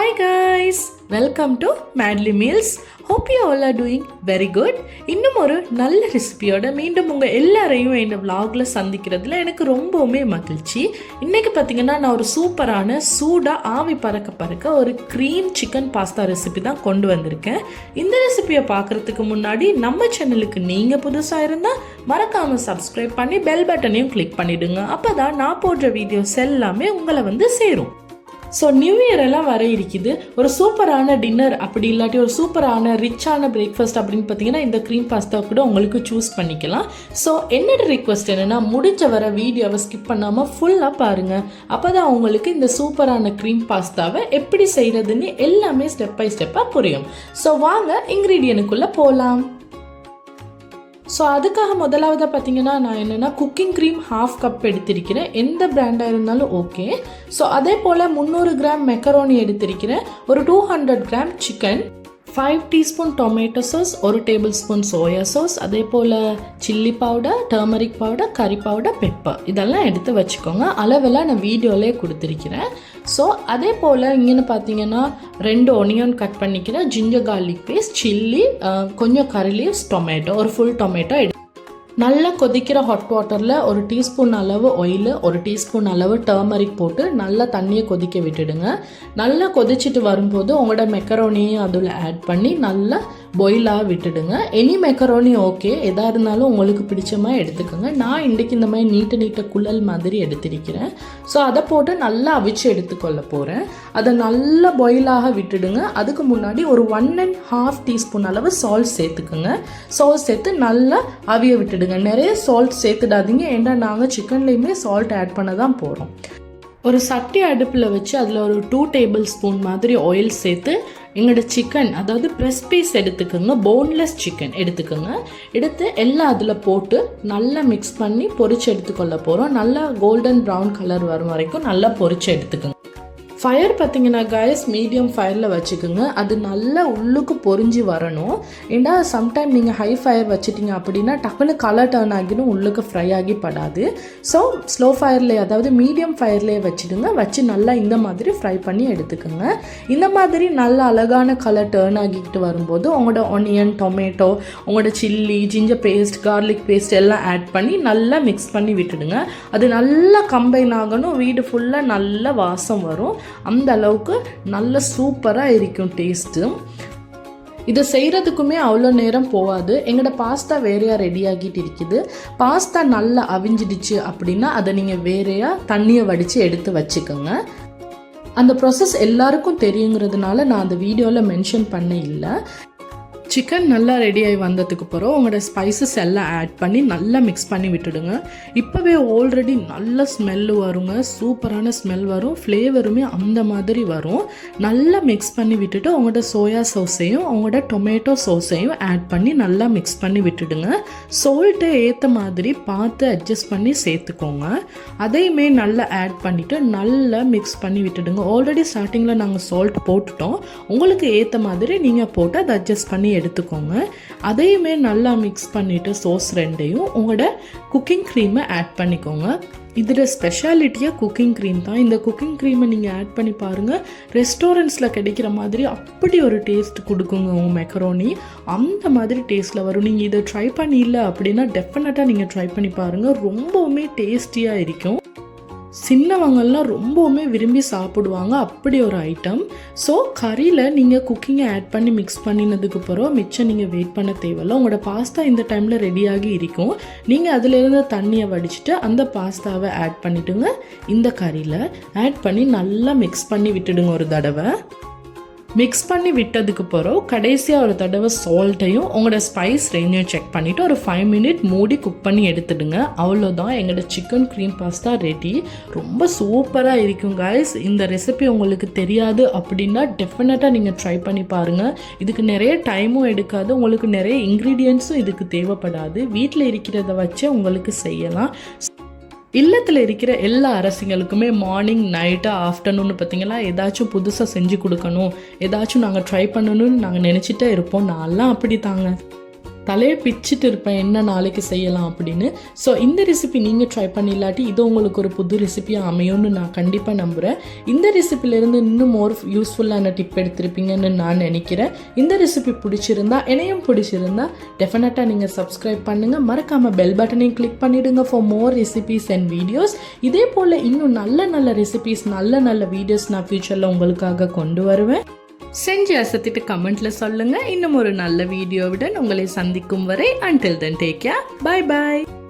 Hi guys, welcome to Madly Meals. Hope you all are doing very good. இன்னும் ஒரு நல்ல ரெசிபியோட மீண்டும் உங்கள் எல்லாரையும் இந்த vlogல சந்திக்கிறதுல எனக்கு ரொம்பவுமே மகிழ்ச்சி. இன்னைக்கு பார்த்தீங்கன்னா நான் ஒரு சூப்பரான சூடாக ஆவி பறக்க ஒரு க்ரீம் சிக்கன் பாஸ்தா ரெசிபி தான் கொண்டு வந்திருக்கேன். இந்த ரெசிபியை பார்க்குறதுக்கு முன்னாடி நம்ம சேனலுக்கு நீங்கள் புதுசாக இருந்தால் மறக்காமல் சப்ஸ்கிரைப் பண்ணி பெல் பட்டனையும் கிளிக் பண்ணிவிடுங்க. அப்போ தான் நான் போடுற வீடியோஸ் எல்லாமே உங்களை வந்து சேரும். ஸோ நியூ இயர் எல்லாம் வர இருக்குது. ஒரு சூப்பரான டின்னர் அப்படி இல்லாட்டி ஒரு சூப்பரான ரிச்சான பிரேக்ஃபாஸ்ட் அப்படின்னு பார்த்தீங்கன்னா இந்த க்ரீம் பாஸ்தா கூட உங்களுக்கு சூஸ் பண்ணிக்கலாம். ஸோ என்னோட ரிக்வெஸ்ட் என்னென்னா முடிஞ்ச வர வீடியோவை ஸ்கிப் பண்ணாமல் ஃபுல்லாக பாருங்கள். அப்போ தான் உங்களுக்கு இந்த சூப்பரான க்ரீம் பாஸ்தாவை எப்படி செய்கிறதுன்னு எல்லாமே ஸ்டெப் பை ஸ்டெப்பாக புரியும். ஸோ வாங்க இன்க்ரீடியனுக்குள்ளே போகலாம். ஸோ அதுக்காக முதலாவதாக பார்த்தீங்கன்னா நான் என்னென்னா குக்கிங் க்ரீம் 1/2 கப் எடுத்திருக்கிறேன். எந்த பிராண்டாக இருந்தாலும் ஓகே. ஸோ அதே போல் 300 கிராம் மெக்கரோனி எடுத்திருக்கிறேன். ஒரு 200 gram chicken, 5 teaspoon tomato sauce, 1 table spoon soya sauce, அதே போல் சில்லி பவுடர், டர்மரிக் பவுடர், கறி பவுடர், பெப்பர் இதெல்லாம் எடுத்து வச்சுக்கோங்க. அளவெல்லாம் நான் வீடியோலே கொடுத்துருக்கிறேன். ஸோ அதே போல் இங்கேன்னு பார்த்தீங்கன்னா 2 ஒனியன் கட் பண்ணிக்கிறேன், ஜிஞ்சர் கார்லிக் பேஸ்ட், சில்லி, கொஞ்சம் கரி லீவ்ஸ், டொமேட்டோ, ஒரு ஃபுல் டொமேட்டோ நல்லா கொதிக்கிற ஹாட் வாட்டரில் 1 டீஸ்பூன் அளவு ஆயில், 1 டீஸ்பூன் அளவு டர்மரிக் போட்டு நல்லா தண்ணியை கொதிக்க விட்டுடுங்க. நல்லா கொதிச்சுட்டு வரும்போது உங்களோட மெக்கரோனியும் அதில் ஆட் பண்ணி நல்லா பாயிலாக விட்டுடுங்க. எனி மெக்கரோனி ஓகே, எதாக இருந்தாலும் உங்களுக்கு பிடிச்ச மாதிரி எடுத்துக்கோங்க. நான் இன்றைக்கி இந்த மாதிரி நீட்ட குழல் மாதிரி எடுத்திருக்கிறேன். ஸோ அதை போட்டு நல்லா அவிச்சு எடுத்துக்கொள்ள போகிறேன். அதை நல்லா பாயிலாக விட்டுடுங்க. அதுக்கு முன்னாடி ஒரு 1.5 டீஸ்பூன் அளவு சால்ட் சேர்த்துக்குங்க. சால்ட் சேர்த்து நல்லா அவிய விட்டுடுங்க. நிறைய சால்ட் சேர்த்துடாதீங்க, ஏன்னா நாங்கள் சிக்கன்லேயுமே சால்ட் ஆட் பண்ண தான் போகிறோம். ஒரு சட்டி அடுப்பில் வச்சு அதில் ஒரு 2 டேபிள் ஸ்பூன் மாதிரி ஆயில் சேர்த்து எங்களோட சிக்கன், அதாவது ப்ரெஸ் பீஸ் எடுத்துக்கோங்க, போன்லெஸ் சிக்கன் எடுத்துக்கோங்க. எடுத்து எல்லாம் அதில் போட்டு நல்லா மிக்ஸ் பண்ணி பொரிச்சு எடுத்துக்கொள்ள போகிறோம். நல்லா கோல்டன் ப்ரௌன் கலர் வரும் வரைக்கும் நல்லா பொரிச்சு எடுத்துக்கோங்க. ஃபயர் பார்த்தீங்கன்னா காய்ஸ் மீடியம் ஃபயரில் வச்சுக்கோங்க. அது நல்லா உள்ளுக்கு பொரிஞ்சு வரணும். ஏன்னா சம்டைம் நீங்கள் ஹை ஃபயர் வச்சுட்டிங்க அப்படின்னா டக்குன்னு கலர் டர்ன் ஆகிடும், உள்ளுக்கு ஃப்ரை ஆகி படாது. ஸோ ஸ்லோ ஃபயர்லேயே, அதாவது மீடியம் ஃபயர்லேயே வச்சுடுங்க. வச்சு நல்லா இந்த மாதிரி ஃப்ரை பண்ணி எடுத்துக்கோங்க. இந்த மாதிரி நல்லா அழகான கலர் டர்ன் ஆகிக்கிட்டு வரும்போது உங்களோட ஆனியன், டொமேட்டோ, உங்களோட chilli, ginger paste, garlic paste எல்லாம் ஆட் பண்ணி நல்லா மிக்ஸ் பண்ணி விட்டுடுங்க. அது நல்லா கம்பைன் ஆகணும், வீடு ஃபுல்லாக நல்ல வாசம் வரும். அந்த அளவுக்கு நல்ல சூப்பராக இருக்கும் டேஸ்ட்டு. இதை செய்கிறதுக்குமே அவ்வளோ நேரம் போகாது. எங்களோட பாஸ்தா வேறையாக ரெடி ஆகிட்டு இருக்குது. பாஸ்தா நல்லா அவிஞ்சிடுச்சு அப்படின்னா அதை நீங்கள் வேறையாக தண்ணியை வடித்து எடுத்து வச்சுக்கோங்க. அந்த ப்ராசஸ் எல்லாருக்கும் தெரியுங்கிறதுனால நான் அந்த வீடியோவில் மென்ஷன் பண்ண இல்லை. சிக்கன் நல்லா ரெடியாகி வந்ததுக்கு பிறகு உங்களோட ஸ்பைசஸ் எல்லாம் ஆட் பண்ணி நல்லா மிக்ஸ் பண்ணி விட்டுடுங்க. இப்போவே ஆல்ரெடி நல்ல ஸ்மெல்லு வருங்க, சூப்பரான ஸ்மெல் வரும், ஃப்ளேவருமே அந்த மாதிரி வரும். நல்லா மிக்ஸ் பண்ணி விட்டுட்டு உங்களோட சோயா சாஸையும் உங்களோட டொமேட்டோ சாஸையும் ஆட் பண்ணி நல்லா மிக்ஸ் பண்ணி விட்டுடுங்க. சால்ட்டை ஏற்ற மாதிரி பார்த்து அட்ஜஸ்ட் பண்ணி சேர்த்துக்கோங்க. அதையுமே நல்லா ஆட் பண்ணிவிட்டு நல்லா மிக்ஸ் பண்ணி விட்டுடுங்க. ஆல்ரெடி ஸ்டார்டிங்கில் நாங்கள் சால்ட் போட்டுட்டோம், உங்களுக்கு ஏற்ற மாதிரி நீங்கள் போட்டு அதை அட்ஜஸ்ட் பண்ணி எடுத்துக்கோங்க. அதையுமே நல்லா மிக்ஸ் பண்ணிவிட்டு சோஸ் ரெண்டையும் உங்களோட குக்கிங் க்ரீமை ஆட் பண்ணிக்கோங்க. இதில் ஸ்பெஷாலிட்டியாக குக்கிங் க்ரீம் தான். இந்த குக்கிங் க்ரீமை நீங்கள் ஆட் பண்ணி பாருங்கள், ரெஸ்டாரண்ட்ஸில் கிடைக்கிற மாதிரி அப்படி ஒரு டேஸ்ட் கொடுக்குங்க. உங்கள் மெக்கரோனி அந்த மாதிரி டேஸ்ட்டில் வரும். நீங்கள் இதை ட்ரை பண்ணிடல அப்படின்னா டெஃபினட்டாக நீங்கள் ட்ரை பண்ணி பாருங்கள், ரொம்பவுமே டேஸ்டியாக இருக்கும். சின்னவங்கள்லாம் ரொம்பவுமே விரும்பி சாப்பிடுவாங்க அப்படி ஒரு ஐட்டம். ஸோ கறியில் நீங்கள் குக்கிங்கை ஆட் பண்ணி மிக்ஸ் பண்ணினதுக்கு அப்புறம் மிச்சம் நீங்கள் வெயிட் பண்ண தேவையில்ல. உங்களோட பாஸ்தா இந்த டைமில் ரெடியாகி இருக்கும். நீங்கள் அதிலேருந்து தண்ணியை வடிச்சிட்டு அந்த பாஸ்தாவை ஆட் பண்ணிவிடுங்க. இந்த கறியில் ஆட் பண்ணி நல்லா மிக்ஸ் பண்ணி விட்டுடுங்க. ஒரு தடவை மிக்ஸ் பண்ணி விட்டதுக்கு பிறகு கடைசியாக ஒரு தடவை சால்ட்டையும் உங்களோட ஸ்பைஸ் ரேஞ்சையும் செக் பண்ணிவிட்டு ஒரு 5 மினிட் மூடி குக் பண்ணி எடுத்துடுங்க. அவ்வளோதான், எங்களோட சிக்கன் க்ரீம் பாஸ்தா ரெடி. ரொம்ப சூப்பராக இருக்கும் காய்ஸ். இந்த ரெசிபி உங்களுக்கு தெரியாது அப்படின்னா டெஃபினட்டாக நீங்கள் ட்ரை பண்ணி பாருங்கள். இதுக்கு நிறைய டைமும் எடுக்காது, உங்களுக்கு நிறைய இன்க்ரீடியன்ட்ஸும் இதுக்கு தேவைப்படாது. வீட்டில் இருக்கிறத வச்சு உங்களுக்கு செய்யலாம். இல்லத்தில் இருக்கிற எல்லா அரசிங்களுக்குமே மார்னிங், நைட்டு, ஆஃப்டர்நூன் பார்த்தீங்கன்னா ஏதாச்சும் புதுசாக செஞ்சு கொடுக்கணும், ஏதாச்சும் நாங்கள் ட்ரை பண்ணணும்னு நாங்கள் நினச்சிட்டே இருப்போம். நான்லாம் அப்படி தாங்க. தலையை பிச்சுட்டு இருப்பேன் என்ன நாளைக்கு செய்யலாம் அப்படின்னு. ஸோ இந்த ரெசிபி நீங்கள் ட்ரை பண்ணிடலாட்டி இது உங்களுக்கு ஒரு புது ரெசிபியாக அமையும்னு நான் கண்டிப்பாக நம்புகிறேன். இந்த ரெசிபிலேருந்து இன்னும் மோர் யூஸ்ஃபுல்லான டிப் எடுத்திருப்பீங்கன்னு நான் நினைக்கிறேன். இந்த ரெசிபி பிடிச்சிருந்தா என்னையும் பிடிச்சிருந்தா டெஃபினட்டாக நீங்கள் சப்ஸ்கிரைப் பண்ணுங்கள். மறக்காமல் பெல் பட்டனையும் கிளிக் பண்ணிவிடுங்க for more recipes and videos. இதே போல் இன்னும் நல்ல ரெசிபிஸ் நல்ல வீடியோஸ் நான் ஃபியூச்சரில் உங்களுக்காக கொண்டு வருவேன். செஞ்சு அசத்திட்டு கமெண்ட்டில் சொல்லுங்கள். இன்னும் ஒரு நல்ல வீடியோவுடன் உங்களை சந்திக்கும் வரை until then take care. Bye bye.